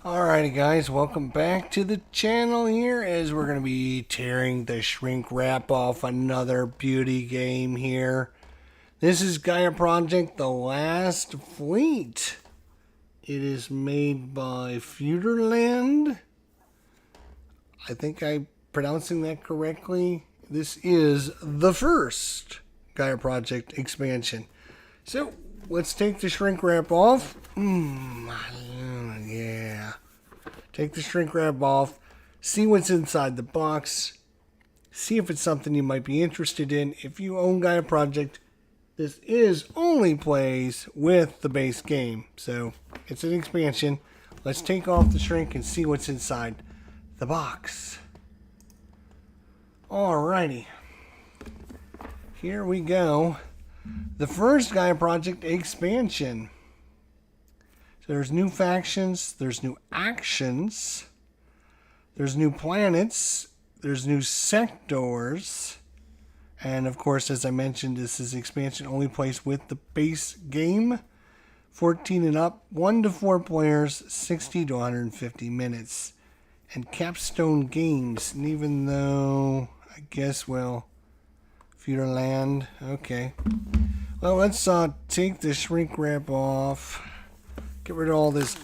Alrighty guys, welcome back to the channel here as we're going to be tearing the shrink wrap off another beauty game here. This is Gaia Project The Last Fleet. It is made by Feuderland. I think I'm pronouncing that correctly. This is the first Gaia Project expansion. So, let's take the shrink wrap off. Yeah. Take the shrink wrap off, see what's inside the box, see if it's something you might be interested in. If you own Gaia Project, this is only plays with the base game. So, it's an expansion. Let's take off the shrink and see what's inside the box. Alrighty. Here we go. The first Gaia Project expansion. So there's new factions, there's new actions, there's new planets, there's new sectors, and of course, as I mentioned, this is expansion only plays with the base game. 14 and up, 1 to 4 players, 60 to 150 minutes. And capstone games, and even though, I guess, well, Feuderland, okay. Well, let's take the shrink wrap off. Get rid of all this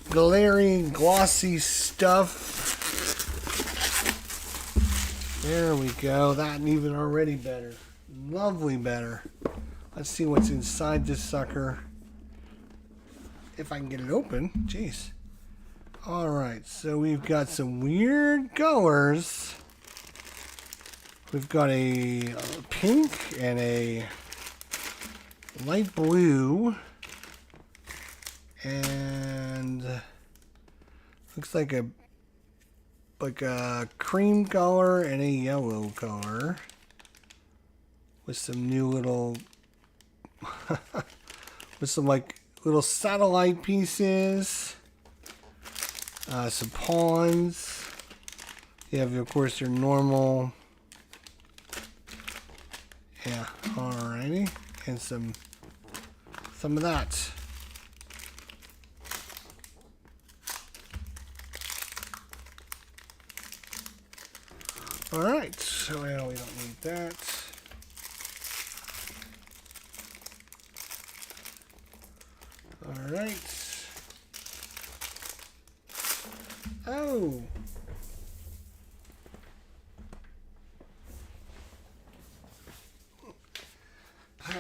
glary, glossy stuff. There we go. That even already better. Lovely better. Let's see what's inside this sucker. If I can get it open. Jeez. Alright, so we've got some weird colors. We've got a pink and a light blue. And looks like a cream color and a yellow color with some new little with some like little satellite pieces, some pawns. You have, of course, your normal, yeah, alrighty, and some of that. Alright, so yeah, we don't need that. Alright. Oh!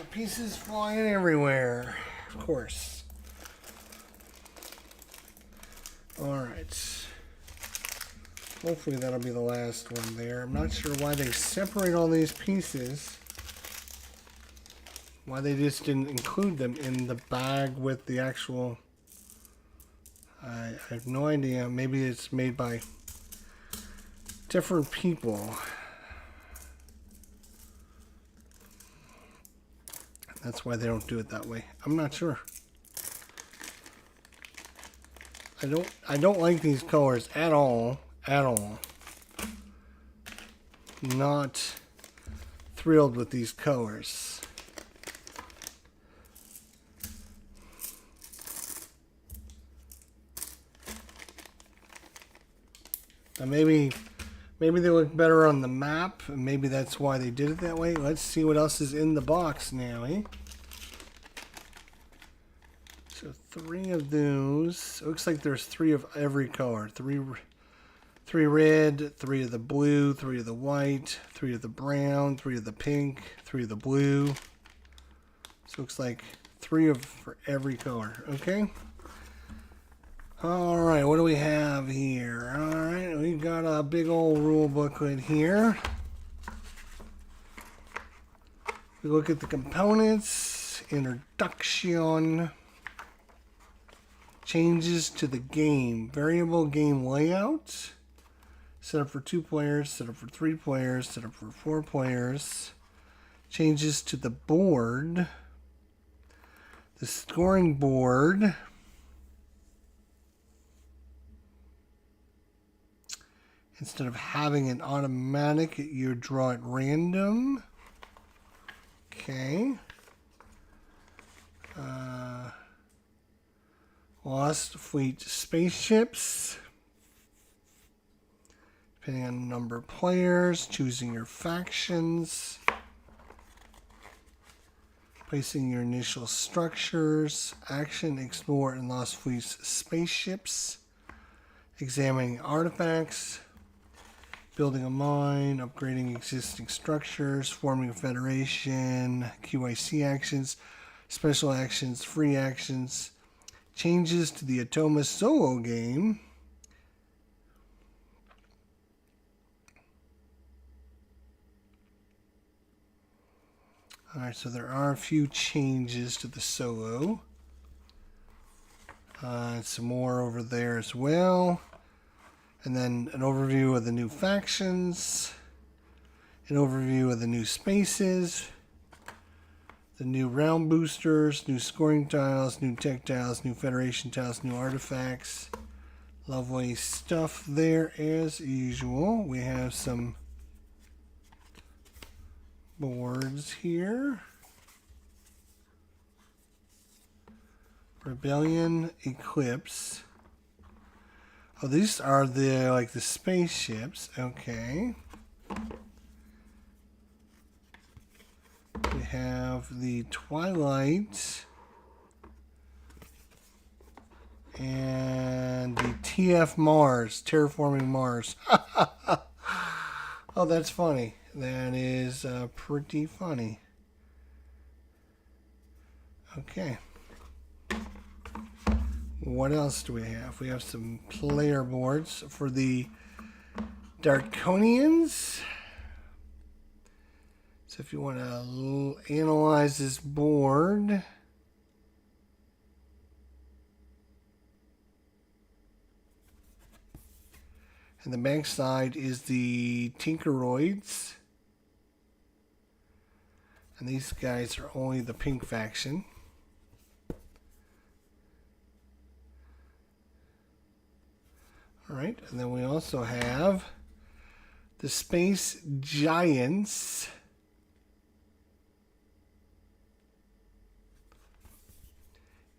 Pieces flying everywhere, of course. Alright. Hopefully that'll be the last one there. I'm not sure why they separate all these pieces. Why they just didn't include them in the bag with the actual... I have no idea. Maybe it's made by different people. That's why they don't do it that way. I'm not sure. I don't like these colors at all. At all. Not thrilled with these colors. Now maybe they look better on the map, and maybe that's why they did it that way. Let's see what else is in the box now, eh? So 3 of those. It looks like there's 3 of every color. 3 red, 3 of the blue, 3 of the white, 3 of the brown, 3 of the pink, 3 of the blue. So it looks like 3 for every color. Okay. Alright, what do we have here? Alright, we've got a big old rule booklet here. We look at the components, introduction, changes to the game, variable game layout. Set up for 2 players, set up for 3 players, set up for 4 players. Changes to the board. The scoring board. Instead of having an automatic, you draw at random. Okay. Lost fleet spaceships. Depending on the number of players, choosing your factions, placing your initial structures, action, explore, and lost fleet spaceships, examining artifacts, building a mine, upgrading existing structures, forming a federation, QIC actions, special actions, free actions, changes to the Atoma solo game. Alright, so there are a few changes to the solo. Some more over there as well. And then an overview of the new factions. An overview of the new spaces. The new round boosters, new scoring tiles, new tech tiles, new federation tiles, new artifacts. Lovely stuff there as usual. We have some boards here. Rebellion, Eclipse. Oh, these are the spaceships. Okay. We have the Twilight and the TF Mars, Terraforming Mars. Oh, that's funny. That is pretty funny. Okay. What else do we have? We have some player boards for the Darkonians. So if you want to analyze this board, and the back side is the Tinkeroids. And these guys are only the pink faction. Alright, and then we also have the Space Giants.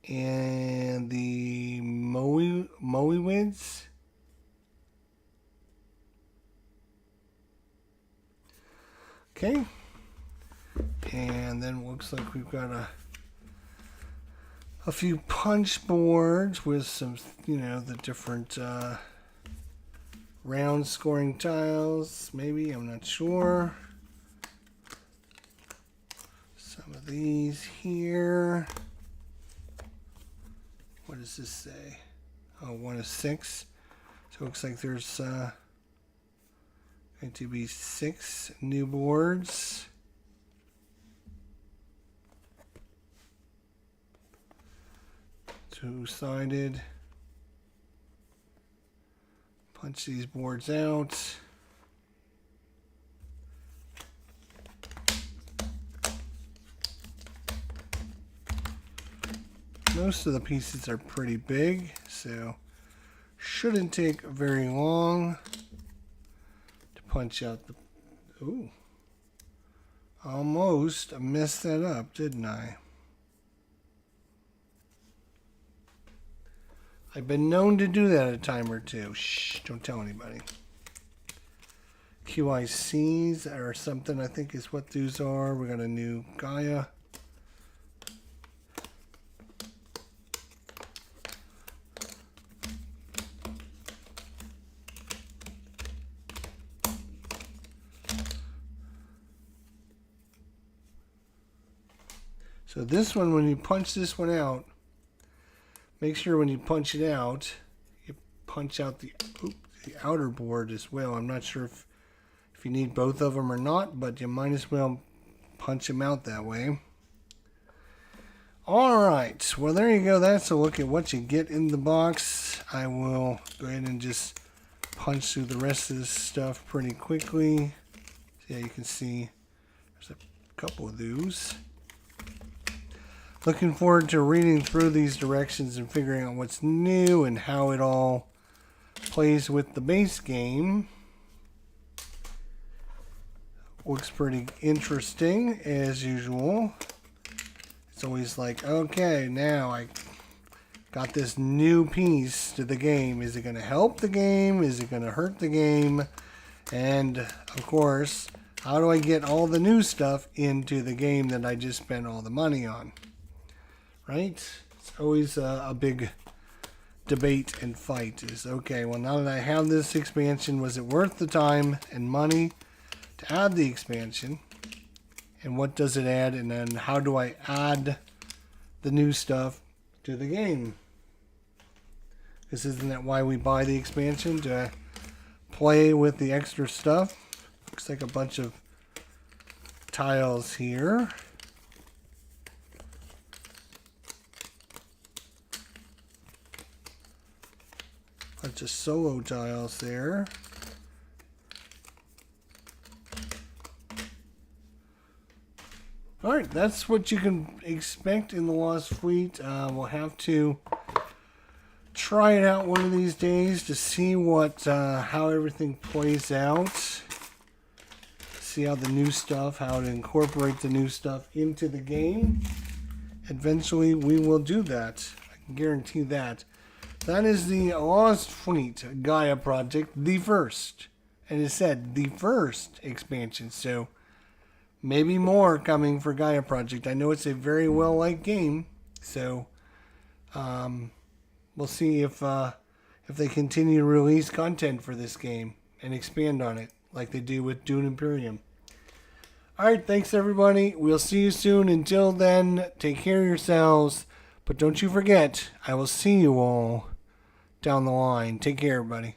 And the Moewids. Okay. And then looks like we've got a few punch boards with some, the different round scoring tiles. Maybe, I'm not sure. Some of these here. What does this say? Oh, 1 of 6. So it looks like there's going to be 6 new boards. Two-sided. Punch these boards out. Most of the pieces are pretty big, so shouldn't take very long to punch out the... Ooh. Almost messed that up, didn't I? I've been known to do that a time or two. Shh, don't tell anybody. QICs or something, I think is what these are. We got a new Gaia. So this one, when you punch this one out, make sure when you punch it out, you punch out the outer board as well. I'm not sure if you need both of them or not, but you might as well punch them out that way. Alright, well there you go. That's a look at what you get in the box. I will go ahead and just punch through the rest of this stuff pretty quickly. So yeah, you can see there's a couple of those. Looking forward to reading through these directions and figuring out what's new and how it all plays with the base game. Looks pretty interesting as usual. It's always like, okay, now I got this new piece to the game. Is it going to help the game? Is it going to hurt the game? And, of course, how do I get all the new stuff into the game that I just spent all the money on? Right? It's always a big debate and fight. Is, okay, well, now that I have this expansion, was it worth the time and money to add the expansion? And what does it add? And then how do I add the new stuff to the game? Because isn't that why we buy the expansion? To play with the extra stuff. Looks like a bunch of tiles here. Bunch of solo tiles there. Alright, that's what you can expect in the Lost Fleet. We'll have to try it out one of these days to see what how everything plays out. See how the new stuff, how to incorporate the new stuff into the game. Eventually we will do that. I can guarantee that. That is the Lost Fleet Gaia project, the first. And it said the first expansion, so maybe more coming for Gaia project. I know it's a very well-liked game, so we'll see if they continue to release content for this game and expand on it like they do with Dune Imperium. Alright, thanks everybody. We'll see you soon. Until then, take care of yourselves. But don't you forget, I will see you all down the line. Take care, everybody.